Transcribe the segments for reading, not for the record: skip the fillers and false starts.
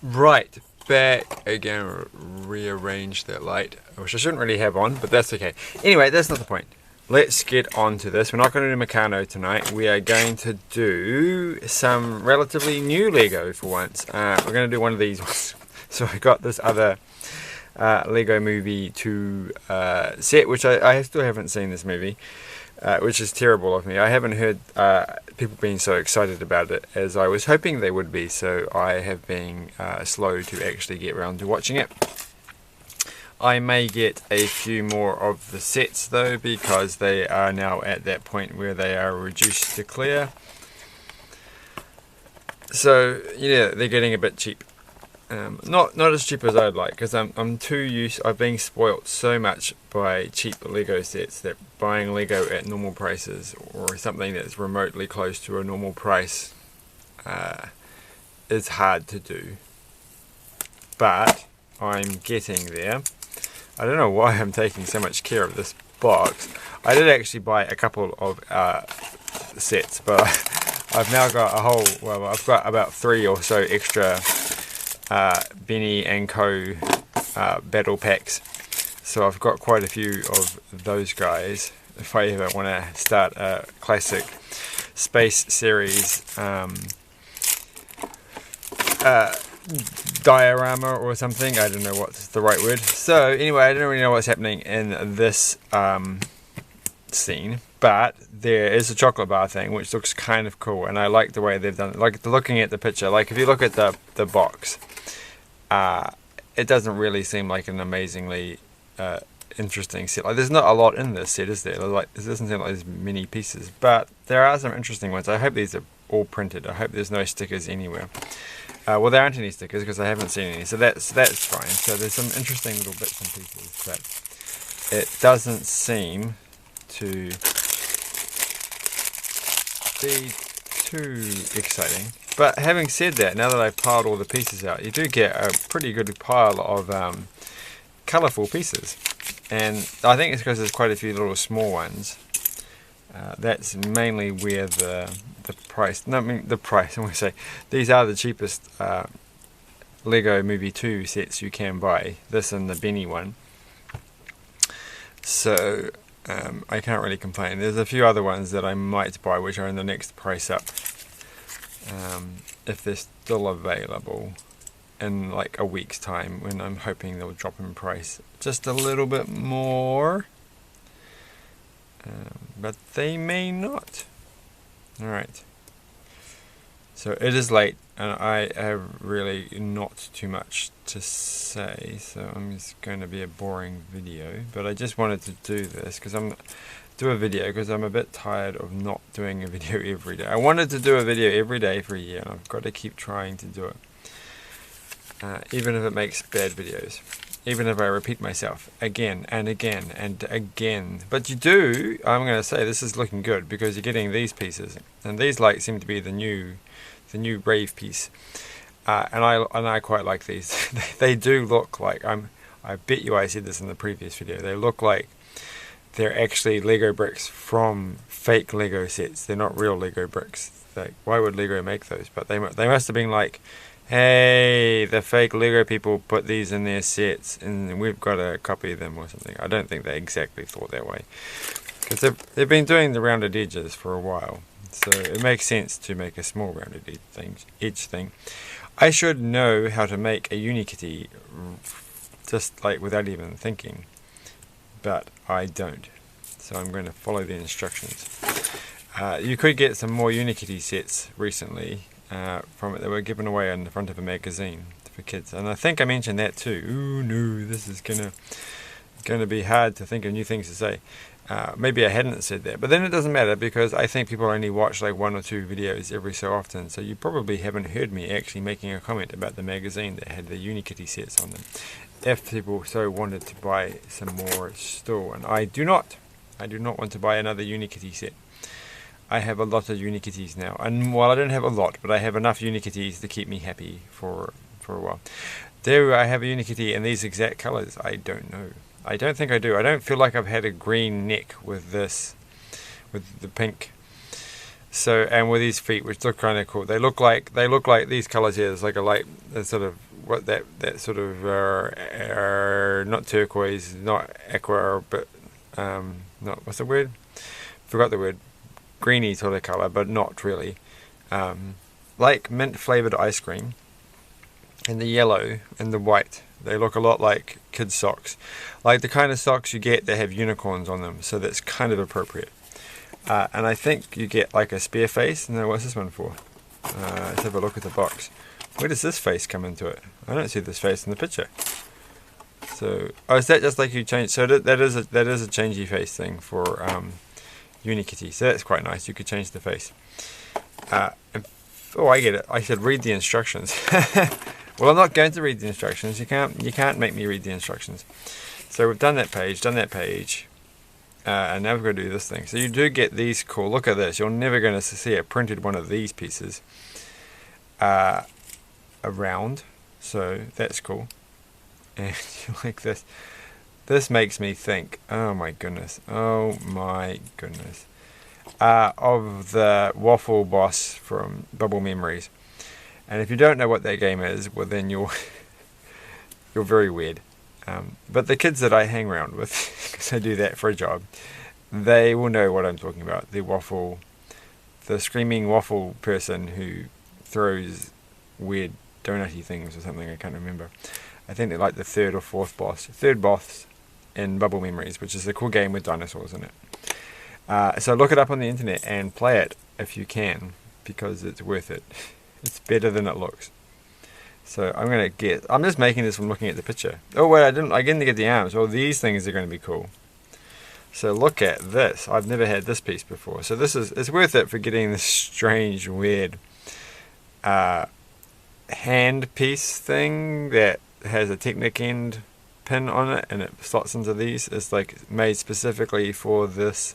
Right, back again, rearrange that light, which I shouldn't really have on, but that's okay. Anyway, that's not the point. Let's get on to this. We're not going to do Meccano tonight. We are going to do some relatively new Lego for once. We're going to do one of these ones. So I got this other Lego Movie 2 set, which I still haven't seen this movie. Which is terrible of me. I haven't heard people being so excited about it as I was hoping they would be, so I have been slow to actually get around to watching it. I may get a few more of the sets though, because they are now at that point where they are reduced to clear. So yeah, they're getting a bit cheap. Not as cheap as I'd like, because I'm too used. I've been spoilt so much by cheap Lego sets that buying Lego at normal prices or something that's remotely close to a normal price is hard to do. But I'm getting there. I don't know why I'm taking so much care of this box. I did actually buy a couple of sets, but I've now got a whole. Well, I've got about 3 or so extra Benny and Co battle packs, so I've got quite a few of those guys if I ever want to start a classic space series diorama or something. I don't know what's the right word. So anyway, I don't really know what's happening in this scene, but there is a chocolate bar thing which looks kind of cool, and I like the way they've done it. Like looking at the picture, like if you look at the box, it doesn't really seem like an amazingly interesting set. Like there's not a lot in this set, is there? Like it doesn't seem like there's many pieces, but there are some interesting ones. I hope these are all printed. I hope there's no stickers anywhere. Well, there aren't any stickers because I haven't seen any, so that's fine. So there's some interesting little bits and pieces, but it doesn't seem to be too exciting. But having said that, now that I've piled all the pieces out, you do get a pretty good pile of colourful pieces. And I think it's because there's quite a few little small ones. That's mainly where the price, no, I mean the price, I want to say, these are the cheapest Lego Movie 2 sets you can buy. This and the Benny one. So I can't really complain. There's a few other ones that I might buy which are in the next price up. If they're still available in like a week's time, when I'm hoping they'll drop in price just a little bit more, but they may not. Alright, so it is late and I have really not too much to say, so I'm just going to be a boring video, but I just wanted to do this because I'm a bit tired of not doing a video every day. I wanted to do a video every day for a year, and I've got to keep trying to do it. Even if it makes bad videos. Even if I repeat myself again and again and again. But you do, I'm going to say this is looking good because you're getting these pieces. And these like seem to be the new Brave piece. And I quite like these. They do look like, I bet you I said this in the previous video, they look like they're actually Lego bricks from fake Lego sets. They're not real Lego bricks. Like, why would Lego make those? But they must have been like, hey, the fake Lego people put these in their sets and we've got to copy them or something. I don't think they exactly thought that way, because they've been doing the rounded edges for a while. So it makes sense to make a small rounded edge thing. I should know how to make a Unikitty just like without even thinking. But I don't, so I'm going to follow the instructions. You could get some more Unikitty sets recently from it that were given away on the front of a magazine for kids, and I think I mentioned that too. Ooh no, this is gonna be hard to think of new things to say. Maybe I hadn't said that, but then it doesn't matter because I think people only watch like 1 or 2 videos every so often, so you probably haven't heard me actually making a comment about the magazine that had the Unikitty sets on them. If people so wanted to buy some more still, and I do not want to buy another Unikitty set. I have a lot of Unikitties now, and well, I don't have a lot, but I have enough Unikitties to keep me happy for a while. Do I have a Unikitty in these exact colours? I don't know. I don't think I do. I don't feel like I've had a green neck with this, with the pink. So, and with these feet, which look kind of cool. They look like these colours here. There's like a light, a sort of what that sort of not turquoise, not aqua, but not, what's the word? Forgot the word. Greeny sort of colour, but not really. Like mint flavoured ice cream. And the yellow and the white, they look a lot like kids' socks. Like the kind of socks you get that have unicorns on them, so that's kind of appropriate. And I think you get like a spare face. No, what's this one for? Let's have a look at the box. Where does this face come into it? I don't see this face in the picture. So, oh, is that just like you change? So that is a changey face thing for Unikitty. So that's quite nice. You could change the face. Oh, I get it. I should read the instructions. Well, I'm not going to read the instructions. You can't make me read the instructions. So we've done that page, and now we're going to do this thing. So you do get these cool. Look at this. You're never going to see a printed one of these pieces around. So that's cool. And you like this. This makes me think. Oh my goodness. Oh my goodness. Of the waffle boss from Bubble Memories. And if you don't know what that game is, well then you're very weird. But the kids that I hang around with, because I do that for a job, they will know what I'm talking about. The screaming waffle person who throws weird donutty things or something, I can't remember. I think they're like the third boss in Bubble Memories, which is a cool game with dinosaurs in it. So look it up on the internet and play it if you can, because it's worth it. It's better than it looks. So I'm just making this from looking at the picture. Oh wait, I didn't get the arms. Well, these things are going to be cool. So look at this. I've never had this piece before. So it's worth it for getting this strange, weird hand piece thing that has a Technic end pin on it, and it slots into these. It's like made specifically for this.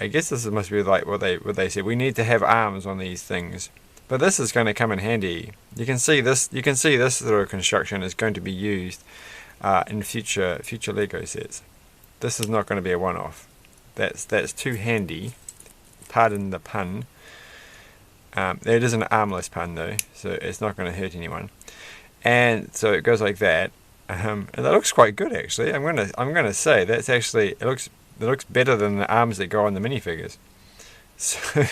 I guess this must be like what they said. We need to have arms on these things, but this is going to come in handy. You can see this. You can see this sort of construction is going to be used in future Lego sets. This is not going to be a one-off. That's too handy. Pardon the pun. It is an armless pun though, so it's not going to hurt anyone. And so it goes like that, and that looks quite good actually. I'm gonna say that's actually it looks better than the arms that go on the minifigures. So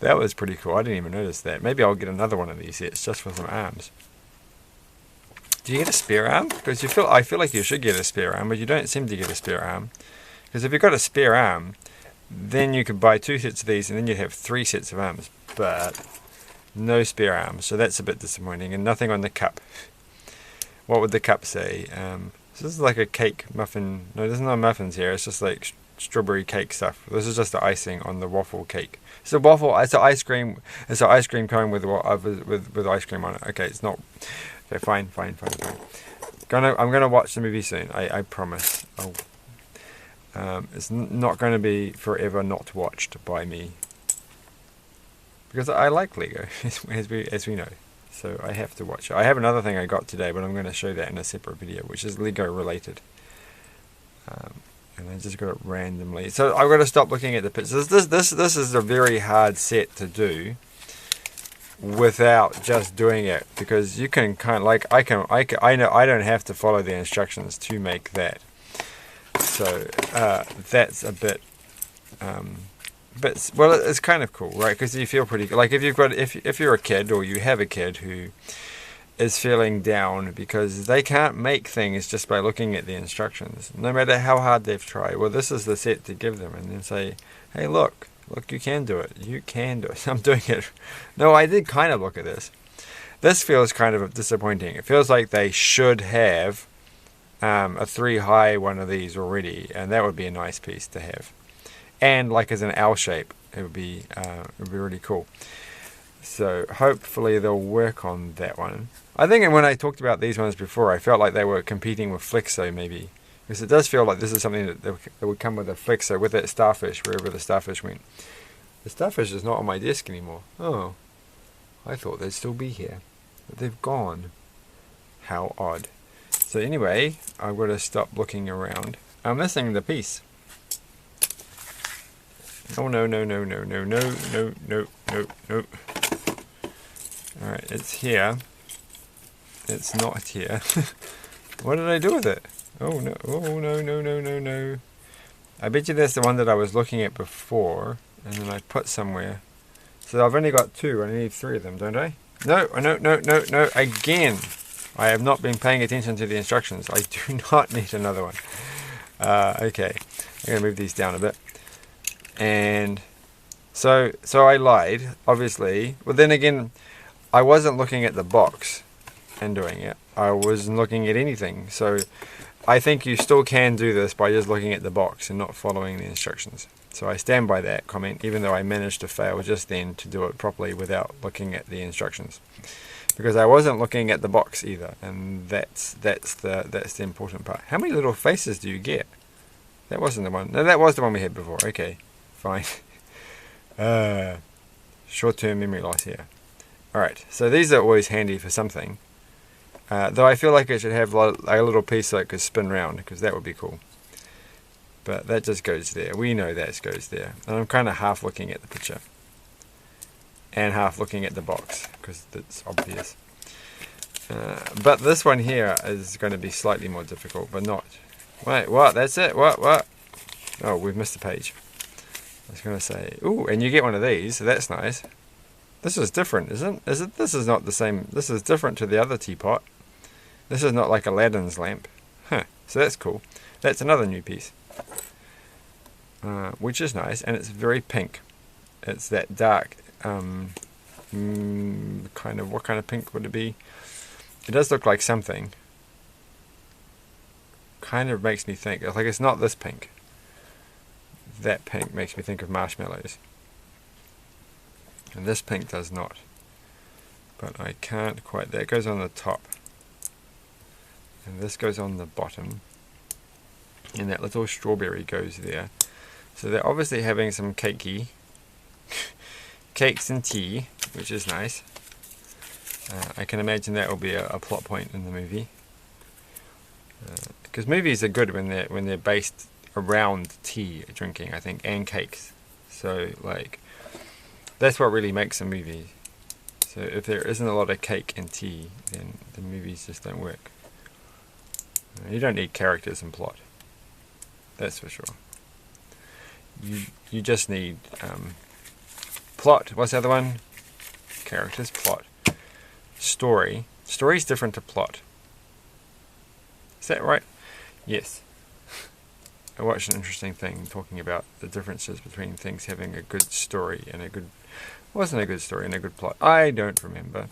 that was pretty cool. I didn't even notice that. Maybe I'll get another one of these sets just for some arms. Do you get a spare arm? Because I feel like you should get a spare arm, but you don't seem to get a spare arm. Because if you've got a spare arm, then you could buy 2 sets of these, and then you'd have 3 sets of arms. But no spare arms, so that's a bit disappointing. And nothing on the cup. What would the cup say? This is like a cake muffin. No, there's no muffins here. It's just like strawberry cake stuff. This is just the icing on the waffle cake. It's a waffle. It's an ice cream. It's an ice cream cone with ice cream on it. Okay, it's not. Okay, fine. I'm gonna watch the movie soon. I promise. It's not going to be forever not watched by me. Because I like Lego, as we know. So I have to watch it. I have another thing I got today, but I'm going to show that in a separate video, which is Lego related. And I just got it randomly. So I've got to stop looking at the pictures. This is a very hard set to do without just doing it, because you can kind of like I know I don't have to follow the instructions to make that. So that's a bit. But well, it's kind of cool, right? Because you feel pretty like if you're a kid or you have a kid who is feeling down because they can't make things just by looking at the instructions, no matter how hard they've tried. Well, this is the set to give them, and then say, "Hey, look, you can do it. You can do it." I'm doing it. No, I did kind of look at this. This feels kind of disappointing. It feels like they should have a 3 high one of these already, and that would be a nice piece to have. And like as an L shape, it would be really cool. So hopefully they'll work on that one. I think when I talked about these ones before, I felt like they were competing with Flexo maybe, because it does feel like this is something that would come with a Flexo, with that starfish, wherever the starfish went. The starfish is not on my desk anymore. Oh, I thought they'd still be here, but they've gone. How odd. So anyway, I've got to stop looking around. I'm missing the piece. Oh no. Alright, it's here. It's not here. What did I do with it? Oh no, oh no, no, no, no, no. I bet you that's the one that I was looking at before, and then I put somewhere. So I've only got 2, and I need 3 of them, don't I? No, no, no, no, no, again. I have not been paying attention to the instructions. I do not need another one. Okay, I'm going to move these down a bit. And so I lied, obviously. Well, then again, I wasn't looking at the box and doing it. I wasn't looking at anything. So I think you still can do this by just looking at the box and not following the instructions. So I stand by that comment, even though I managed to fail just then to do it properly without looking at the instructions. Because I wasn't looking at the box either, and that's the important part. How many little faces do you get? That wasn't the one. No, that was the one we had before. Okay, fine. Short-term memory loss here. Alright, so these are always handy for something. Though I feel like it should have a little piece so it could spin round, because that would be cool. But that just goes there. We know that goes there. And I'm kind of half looking at the picture. And half looking at the box, because it's obvious. But this one here is going to be slightly more difficult, but not. Wait, what? That's it? What? Oh, we've missed a page. I was going to say, ooh, and you get one of these, so that's nice. This is different, isn't it? This is not the same. This is different to the other teapot. This is not like Aladdin's lamp. Huh, so that's cool. That's another new piece. Which is nice, and it's very pink. It's that dark, kind of, what kind of pink would it be? It does look like something. Kind of makes me think, like it's not this pink. That pink makes me think of marshmallows. And this pink does not. But I can't quite, that goes on the top. And this goes on the bottom. And that little strawberry goes there. So they're obviously having some cakes and tea, which is nice. I can imagine that will be a plot point in the movie. Because movies are good when they're based around tea drinking, I think, and cakes. So like, that's what really makes a movie. So if there isn't a lot of cake and tea, then the movies just don't work. You don't need characters and plot. That's for sure. You just need plot. What's the other one? Characters, plot. Story. Story's different to plot. Is that right? Yes. I watched an interesting thing talking about the differences between things having a good story and a good... wasn't a good story and a good plot. I don't remember.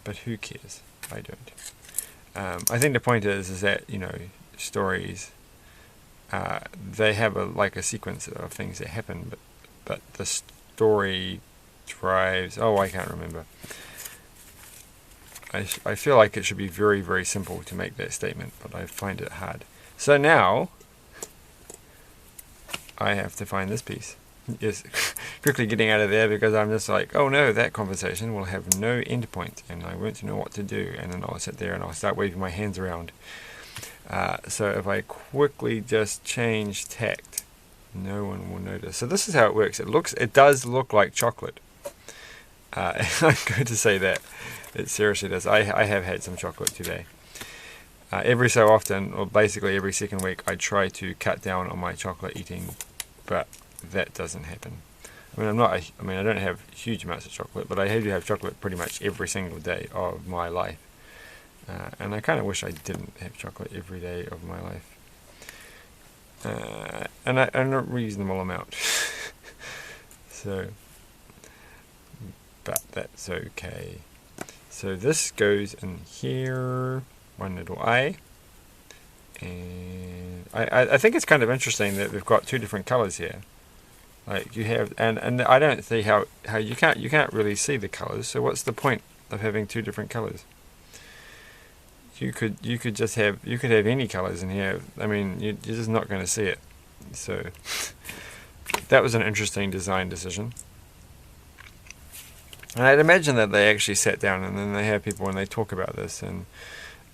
But who cares? I don't. I think the point is that, you know, stories, they have a sequence of things that happen, but the story drives... oh, I can't remember. I feel like it should be very, very simple to make that statement, but I find it hard. So now, I have to find this piece. Yes, quickly getting out of there because I'm just like, oh no, that conversation will have no end point, and I won't know what to do, and then I'll sit there and I'll start waving my hands around. So if I quickly just change tact, no one will notice. So this is how it works. It does look like chocolate. I'm going to say that. It seriously does. I have had some chocolate today. Every so often, or basically every second week, I try to cut down on my chocolate eating, but that doesn't happen. I mean, I don't have huge amounts of chocolate, but I do have chocolate pretty much every single day of my life. And I kind of wish I didn't have chocolate every day of my life. And a reasonable amount. So, but that's okay. So this goes in here, one little eye, and I think it's kind of interesting that we've got 2 different colours here. Like you have, and I don't see how you can't really see the colours. So what's the point of having 2 different colours? You could have any colours in here. I mean, you're just not going to see it. So that was an interesting design decision. And I'd imagine that they actually sat down and then they have people and they talk about this and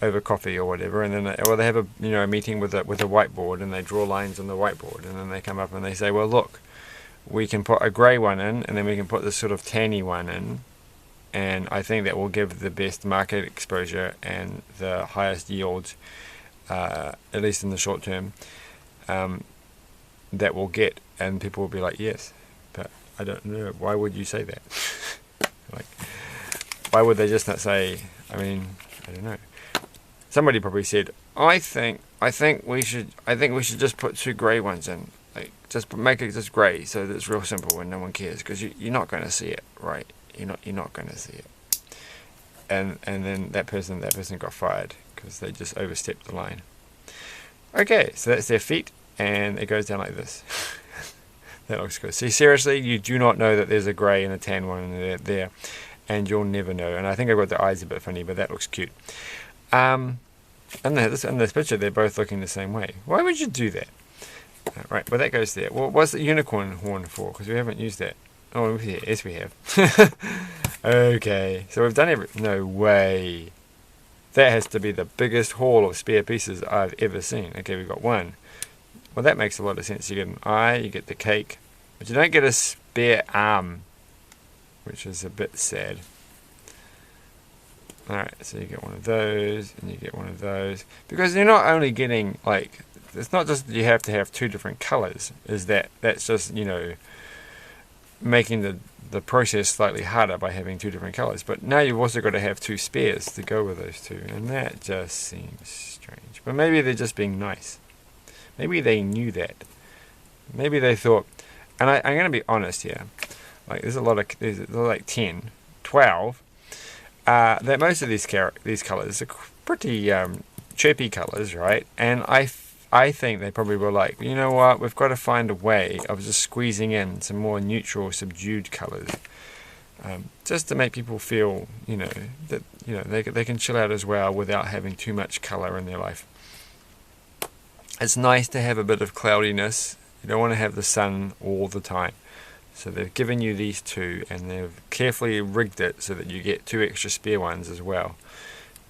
over coffee or whatever, and then they have a meeting with a whiteboard and they draw lines on the whiteboard, and then they come up and they say, well look, we can put a grey one in, and then we can put this sort of tanny one in, and I think that will give the best market exposure and the highest yields, at least in the short term, that we'll get, and people will be like, yes. But I don't know, why would you say that? Like, why would they just not say, I mean, I don't know. Somebody probably said, I think we should just put 2 grey ones in. Like, just make it just grey, so that it's real simple and no one cares, because you're not going to see it, right? You're not going to see it. And then that person got fired because they just overstepped the line. Okay, so that's their feet, and it goes down like this. That looks good. See, seriously, you do not know that there's a grey and a tan one there, and you'll never know. And I think I've got the eyes a bit funny, but that looks cute. In this picture, they're both looking the same way. Why would you do that? Right, well, that goes there. Well, what's the unicorn horn for? Because we haven't used that. Oh, yes, we have. Okay, so we've done no way. That has to be the biggest haul of spare pieces I've ever seen. Okay, we've got one. Well, that makes a lot of sense. You get an eye, you get the cake, but you don't get a spare arm, which is a bit sad. Alright, so you get one of those, and you get one of those. Because you're not only getting, like, it's not just that you have to have 2 different colours. That's just, you know, making the process slightly harder by having 2 different colours. But now you've also got to have 2 spares to go with those 2, and that just seems strange. But maybe they're just being nice. Maybe they knew that. Maybe they thought, and I'm going to be honest here, like there's like 10, 12, that most of these colours are pretty chirpy colours, right? And I think they probably were like, you know what, we've got to find a way of just squeezing in some more neutral, subdued colours, just to make people feel, you know, that they can chill out as well without having too much colour in their life. It's nice to have a bit of cloudiness. You don't want to have the sun all the time. So they've given you these 2, and they've carefully rigged it so that you get 2 extra spare ones as well.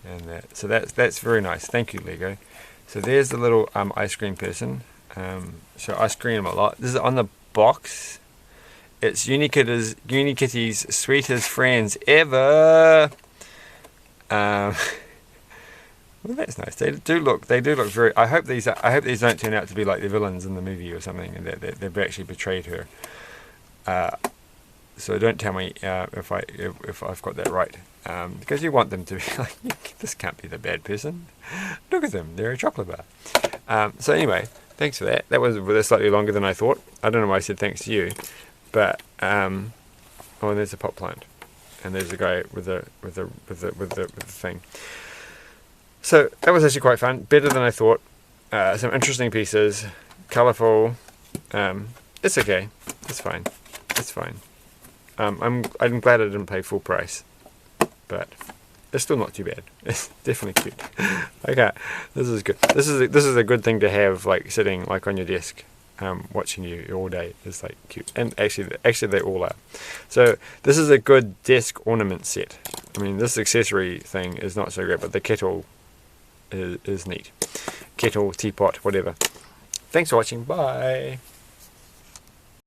And so that's very nice. Thank you, Lego. So there's the little ice cream person. So I screen him a lot. This is on the box. It's Unikitty's sweetest friends ever. Well, that's nice. They do look very. I hope these don't turn out to be like the villains in the movie or something, and they've actually betrayed her. So don't tell me if I've got that right, because you want them to be like, this can't be the bad person. Look at them, they're a chocolate bar. So anyway, thanks for that. That was slightly longer than I thought. I don't know why I said thanks to you, but oh, and there's a pot plant, and there's a guy with the thing. So that was actually quite fun, better than I thought. Some interesting pieces, colourful. It's okay, it's fine, it's fine. I'm glad I didn't pay full price, but it's still not too bad. It's definitely cute. Okay, this is good. This is a good thing to have, like sitting like on your desk, watching you all day. It's like cute, and actually they all are. So this is a good desk ornament set. I mean, this accessory thing is not so great, but the kettle is neat. Kettle, teapot, whatever. Thanks for watching. Bye.